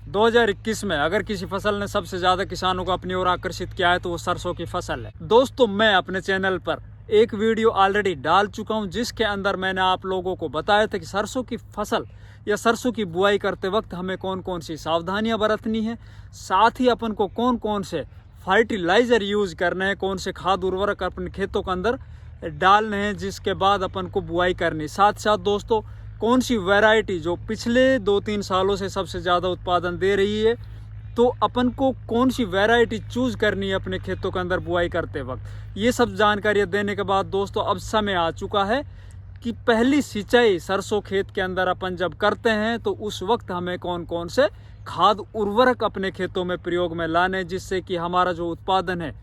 2021 में अगर किसी फसल ने सबसे ज्यादा किसानों को अपनी ओर आकर्षित किया है तो वो सरसों की फसल है। दोस्तों, मैं अपने चैनल पर एक वीडियो ऑलरेडी डाल चुका हूं जिसके अंदर मैंने आप लोगों को बताया था कि सरसों की फसल या सरसों की बुआई करते वक्त हमें कौन कौन सी सावधानियां बरतनी है, साथ ही अपन को कौन कौन से फर्टिलाइजर यूज करने हैं, कौन से खाद उर्वरक अपने खेतों के अंदर डालने हैं जिसके बाद अपन को बुआई करनी। साथ साथ दोस्तों, कौन सी वैरायटी जो पिछले 2-3 सालों से सबसे ज़्यादा उत्पादन दे रही है, तो अपन को कौन सी वैरायटी चूज करनी है अपने खेतों के अंदर बुआई करते वक्त। ये सब जानकारियाँ देने के बाद दोस्तों अब समय आ चुका है कि पहली सिंचाई सरसों खेत के अंदर अपन जब करते हैं तो उस वक्त हमें कौन कौन से खाद उर्वरक अपने खेतों में प्रयोग में लाने जिससे कि हमारा जो उत्पादन है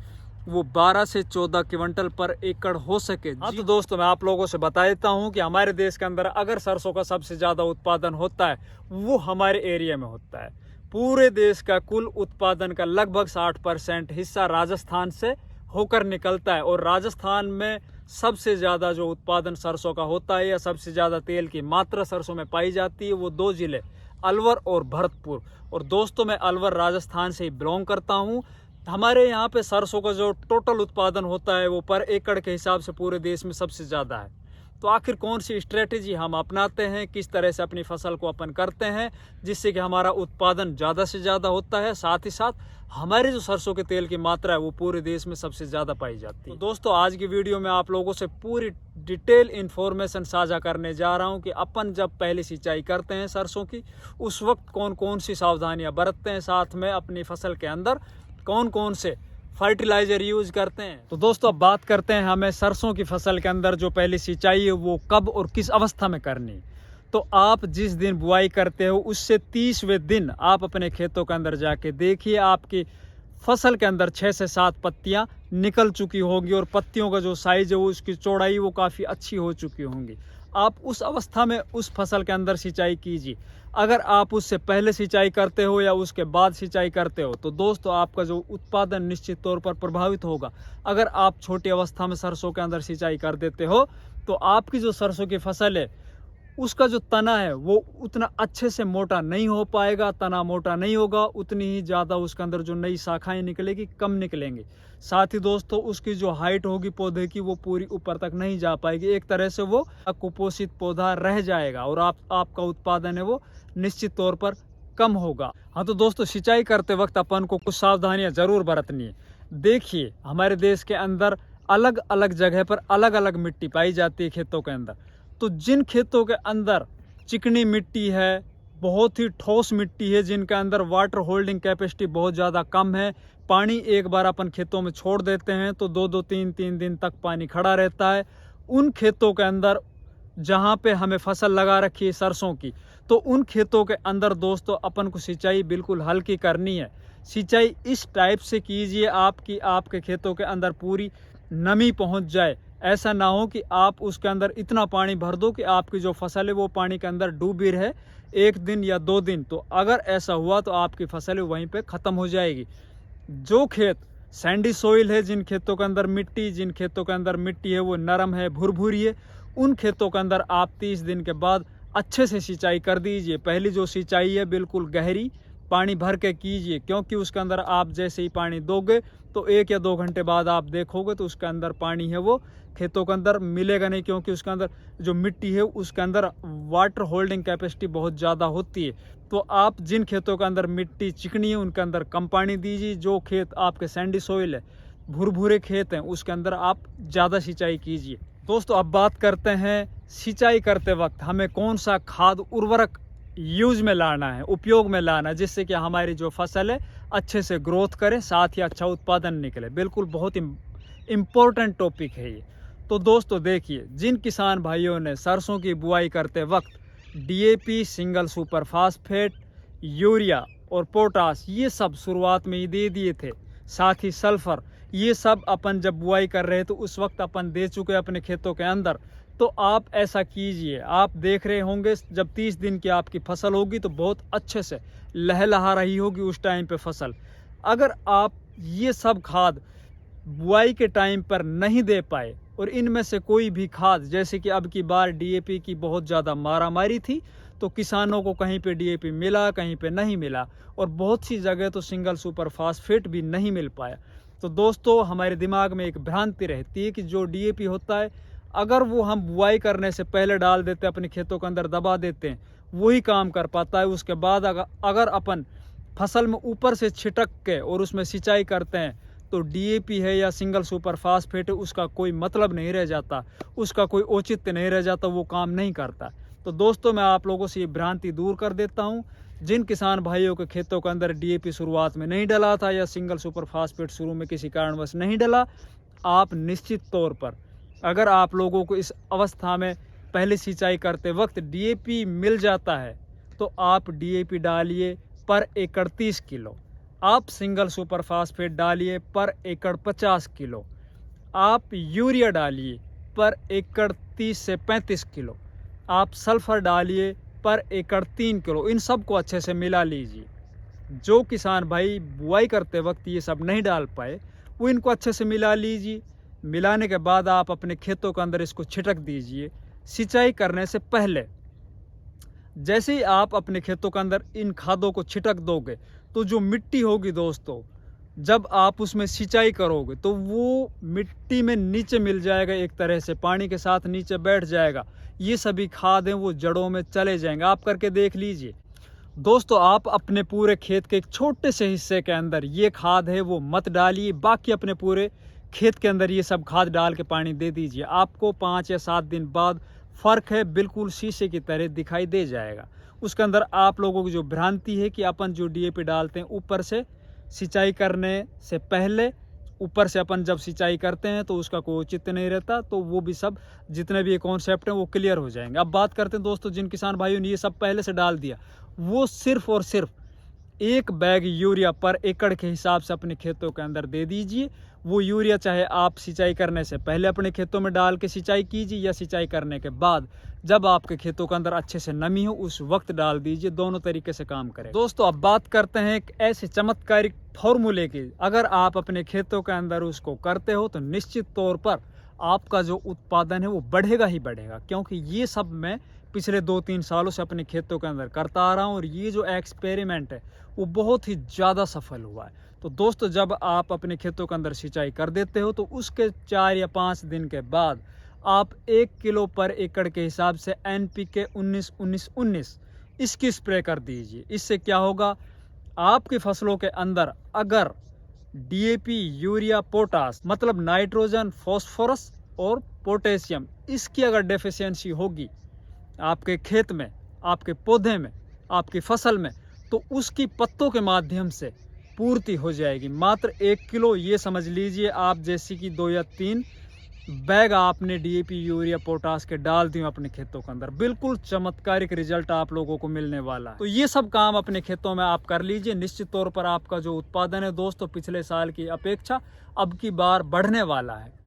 वो 12 से 14 क्विंटल पर एकड़ हो सके। हाँ, तो दोस्तों मैं आप लोगों से बता देता हूँ कि हमारे देश के अंदर अगर सरसों का सबसे ज़्यादा उत्पादन होता है वो हमारे एरिया में होता है। पूरे देश का कुल उत्पादन का लगभग 60% हिस्सा राजस्थान से होकर निकलता है और राजस्थान में सबसे ज़्यादा जो उत्पादन सरसों का होता है या सबसे ज़्यादा तेल की मात्रा सरसों में पाई जाती है वो 2 जिले अलवर और भरतपुर। और दोस्तों मैं अलवर राजस्थान से ही बिलोंग करता हूँ। हमारे यहाँ पे सरसों का जो टोटल उत्पादन होता है वो पर एकड़ के हिसाब से पूरे देश में सबसे ज़्यादा है। तो आखिर कौन सी स्ट्रेटेजी हम अपनाते हैं, किस तरह से अपनी फसल को अपन करते हैं जिससे कि हमारा उत्पादन ज़्यादा से ज़्यादा होता है, साथ ही साथ हमारे जो सरसों के तेल की मात्रा है वो पूरे देश में सबसे ज़्यादा पाई जाती है। तो दोस्तों आज की वीडियो में आप लोगों से पूरी डिटेल इन्फॉर्मेशन साझा करने जा रहा हूँ कि अपन जब पहली सिंचाई करते हैं सरसों की उस वक्त कौन कौन सी सावधानियाँ बरतते हैं, साथ में अपनी फसल के अंदर कौन कौन से फर्टिलाइजर यूज करते हैं। तो दोस्तों अब बात करते हैं हमें सरसों की फसल के अंदर जो पहली सिंचाई है वो कब और किस अवस्था में करनी। तो आप जिस दिन बुआई करते हो उससे 30वें दिन आप अपने खेतों के अंदर जाके देखिए, आपकी फसल के अंदर 6 से 7 पत्तियां निकल चुकी होंगी और पत्तियों का जो साइज है वो उसकी चौड़ाई वो काफ़ी अच्छी हो चुकी होंगी। आप उस अवस्था में उस फसल के अंदर सिंचाई कीजिए। अगर आप उससे पहले सिंचाई करते हो या उसके बाद सिंचाई करते हो तो दोस्तों आपका जो उत्पादन निश्चित तौर पर प्रभावित होगा। अगर आप छोटी अवस्था में सरसों के अंदर सिंचाई कर देते हो तो आपकी जो सरसों की फसल है उसका जो तना है वो उतना अच्छे से मोटा नहीं हो पाएगा। तना मोटा नहीं होगा, उतनी ही ज़्यादा उसके अंदर जो नई शाखाएं निकलेगी कम निकलेंगी। साथ ही दोस्तों उसकी जो हाइट होगी पौधे की वो पूरी ऊपर तक नहीं जा पाएगी। एक तरह से वो कुपोषित पौधा रह जाएगा और आपका उत्पादन है वो निश्चित तौर पर कम होगा। हाँ, तो दोस्तों सिंचाई करते वक्त अपन को कुछ सावधानियाँ ज़रूर बरतनी है। देखिए हमारे देश के अंदर अलग अलग जगह पर अलग अलग मिट्टी पाई जाती है खेतों के अंदर। तो जिन खेतों के अंदर चिकनी मिट्टी है, बहुत ही ठोस मिट्टी है, जिनके अंदर वाटर होल्डिंग कैपेसिटी बहुत ज़्यादा कम है, पानी एक बार अपन खेतों में छोड़ देते हैं तो 2-2 3-3 दिन तक पानी खड़ा रहता है, उन खेतों के अंदर जहाँ पे हमें फसल लगा रखी है सरसों की तो उन खेतों के अंदर दोस्तों अपन को सिंचाई बिल्कुल हल्की करनी है। सिंचाई इस टाइप से कीजिए आपके खेतों के अंदर पूरी नमी पहुँच जाए। ऐसा ना हो कि आप उसके अंदर इतना पानी भर दो कि आपकी जो फसल है वो पानी के अंदर डूबी रहे 1 दिन या 2 दिन। तो अगर ऐसा हुआ तो आपकी फसल वहीं पे ख़त्म हो जाएगी। जो खेत सैंडी सोइल है, जिन खेतों के अंदर मिट्टी है वो नरम है, भुरभुरी है, उन खेतों के अंदर आप 30 दिन के बाद अच्छे से सिंचाई कर दीजिए। पहली जो सिंचाई है बिल्कुल गहरी पानी भर के कीजिए, क्योंकि उसके अंदर आप जैसे ही पानी दोगे तो 1 या 2 घंटे बाद आप देखोगे तो उसके अंदर पानी है वो खेतों के अंदर मिलेगा नहीं, क्योंकि उसके अंदर जो मिट्टी है उसके अंदर वाटर होल्डिंग कैपेसिटी बहुत ज़्यादा होती है। तो आप जिन खेतों के अंदर मिट्टी चिकनी है उनके अंदर कम पानी दीजिए। जो खेत आपके सैंडी सोइल है, भुरभुरे खेत हैं, उसके अंदर आप ज़्यादा सिंचाई कीजिए। दोस्तों अब बात करते हैं सिंचाई करते वक्त हमें कौन सा खाद उर्वरक यूज में लाना है, उपयोग में लाना है, जिससे कि हमारी जो फसल है अच्छे से ग्रोथ करे, साथ ही अच्छा उत्पादन निकले। बिल्कुल बहुत इम्पोर्टेंट टॉपिक है ये। तो दोस्तों देखिए, जिन किसान भाइयों ने सरसों की बुआई करते वक्त DAP, single super phosphate, urea और पोटास ये सब शुरुआत में ही दे दिए थे, साथ ही सल्फर ये सब अपन जब बुआई कर रहे तो उस वक्त अपन दे चुके अपने खेतों के अंदर। तो आप ऐसा कीजिए, आप देख रहे होंगे जब 30 दिन की आपकी फसल होगी तो बहुत अच्छे से लहलहा रही होगी उस टाइम पे फसल। अगर आप ये सब खाद बुआई के टाइम पर नहीं दे पाए और इनमें से कोई भी खाद, जैसे कि अब की बार DAP की बहुत ज़्यादा मारामारी थी, तो किसानों को कहीं पे डीएपी मिला, कहीं पे नहीं मिला, और बहुत सी जगह तो सिंगल सुपर फास्फेट भी नहीं मिल पाया। तो दोस्तों हमारे दिमाग में एक भ्रांति रहती है कि जो डीएपी होता है, अगर वो हम बुआई करने से पहले डाल देते हैं, अपने खेतों के अंदर दबा देते हैं, वही काम कर पाता है। उसके बाद अगर अपन फसल में ऊपर से छिटक के और उसमें सिंचाई करते हैं, तो डीएपी है या सिंगल सुपर फास्फेट है, उसका कोई मतलब नहीं रह जाता, उसका कोई औचित्य नहीं रह जाता, वो काम नहीं करता। तो दोस्तों मैं आप लोगों से ये भ्रांति दूर कर देता हूँ। जिन किसान भाइयों के खेतों के अंदर डीएपी शुरुआत में नहीं डला था या सिंगल सुपर फास्फेट शुरू में किसी कारणवश नहीं डला, आप निश्चित तौर पर, अगर आप लोगों को इस अवस्था में पहले सिंचाई करते वक्त डीएपी मिल जाता है, तो आप डीएपी डालिए पर एकड़ 30 किलो, आप सिंगल सुपर फास्फेट डालिए पर एकड़ 50 किलो, आप यूरिया डालिए पर एकड़ 30 से 35 किलो, आप सल्फर डालिए पर एकड़ 3 किलो। इन सब को अच्छे से मिला लीजिए। जो किसान भाई बुआई करते वक्त ये सब नहीं डाल पाए, वो इनको अच्छे से मिला लीजिए। मिलाने के बाद आप अपने खेतों के अंदर इसको छिटक दीजिए सिंचाई करने से पहले। जैसे ही आप अपने खेतों के अंदर इन खादों को छिटक दोगे, तो जो मिट्टी होगी दोस्तों, जब आप उसमें सिंचाई करोगे तो वो मिट्टी में नीचे मिल जाएगा, एक तरह से पानी के साथ नीचे बैठ जाएगा। ये सभी खाद हैं वो जड़ों में चले जाएंगे। आप करके देख लीजिए दोस्तों। आप अपने पूरे खेत के एक छोटे से हिस्से के अंदर ये खाद है वो मत डालिए, बाकी अपने पूरे खेत के अंदर ये सब खाद डाल के पानी दे दीजिए। आपको 5 या 7 दिन बाद फ़र्क है बिल्कुल शीशे की तरह दिखाई दे जाएगा। उसके अंदर आप लोगों की जो भ्रांति है कि अपन जो डीएपी डालते हैं ऊपर से सिंचाई करने से पहले, ऊपर से अपन जब सिंचाई करते हैं तो उसका कोई औचित्य नहीं रहता, तो वो भी सब जितने भी कॉन्सेप्ट हैं वो क्लियर हो जाएंगे। अब बात करते हैं दोस्तों, जिन किसान भाइयों ने ये सब पहले से डाल दिया, वो सिर्फ और सिर्फ 1 बैग यूरिया पर एकड़ के हिसाब से अपने खेतों के अंदर दे दीजिए। वो यूरिया चाहे आप सिंचाई करने से पहले अपने खेतों में डाल के सिंचाई कीजिए या सिंचाई करने के बाद जब आपके खेतों के अंदर अच्छे से नमी हो उस वक्त डाल दीजिए। दोनों तरीके से काम करें। दोस्तों अब बात करते हैं एक ऐसे चमत्कारिक फॉर्मूले की, अगर आप अपने खेतों के अंदर उसको करते हो तो निश्चित तौर पर आपका जो उत्पादन है वो बढ़ेगा ही बढ़ेगा। क्योंकि ये सब मैं पिछले 2-3 सालों से अपने खेतों के अंदर करता आ रहा हूँ और ये जो एक्सपेरिमेंट है वो बहुत ही ज़्यादा सफल हुआ है। तो दोस्तों जब आप अपने खेतों के अंदर सिंचाई कर देते हो तो उसके 4 या 5 दिन के बाद आप 1 किलो पर एकड़ के हिसाब से NPK 19-19-19 इसकी स्प्रे कर दीजिए। इससे क्या होगा, आपकी फसलों के अंदर अगर डीएपी, यूरिया, पोटास मतलब नाइट्रोजन, फॉस्फोरस और पोटेशियम, इसकी अगर डेफिशिएंसी होगी आपके खेत में, आपके पौधे में, आपकी फसल में, तो उसकी पत्तों के माध्यम से पूर्ति हो जाएगी। मात्र 1 किलो, ये समझ लीजिए आप जैसे कि 2 या 3 बैग आपने डीएपी, यूरिया, पोटास के डाल दिए अपने खेतों के अंदर, बिल्कुल चमत्कारिक रिजल्ट आप लोगों को मिलने वाला है। तो ये सब काम अपने खेतों में आप कर लीजिए। निश्चित तौर पर आपका जो उत्पादन है दोस्तों पिछले साल की अपेक्षा अब की बार बढ़ने वाला है।